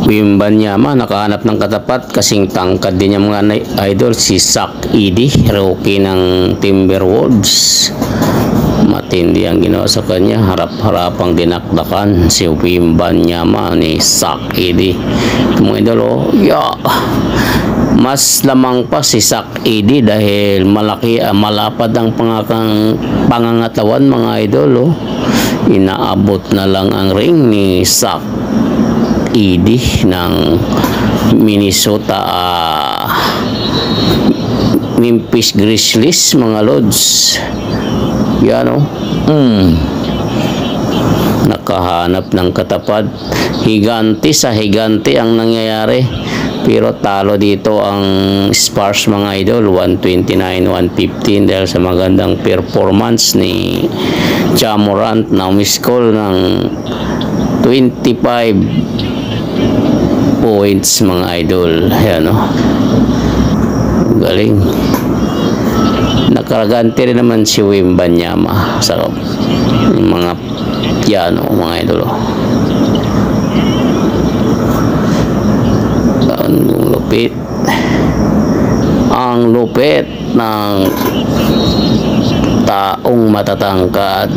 Wembanyama nakahanap ng katapat kasing tangkad din yung mga idol si Zach Edey, rookie ng Timberwolves. Matindi ang ginawa sa kanya, harap-harapang dinakdakan si Wembanyama ni Zach Edey. Mga idol, oh, yeah. Mas lamang pa si Zach Edey dahil malaki, malapad ang pangangatawan mga idol, oh. Inaabot na lang ang ring ni Zach Edey ng Minnesota Memphis Grizzlies mga lods. Yan, oh. Nakahanap ng katapad, higante sa higante ang nangyayari, pero talo dito ang Spurs mga idol, 129-115 dahil sa magandang performance ni Ja Morant na umiskol ng 25 points mga idol. Ayan, oh. Galing. Nakaragante rin naman si Wembanyama sa mga piano mga idol, oh. Ang lupit. Ang lupit ng taong matatangkad.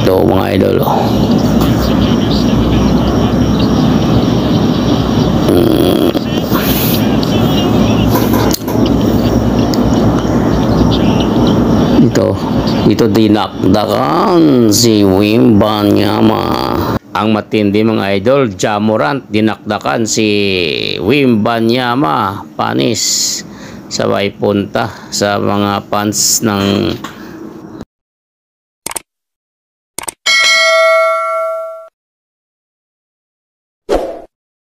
Ito mga idol, oh. Ito dinakdakan si Wembanyama. Ang matindi mga idol, Ja Morant dinakdakan si Wembanyama, panis. Sabay punta sa mga fans ng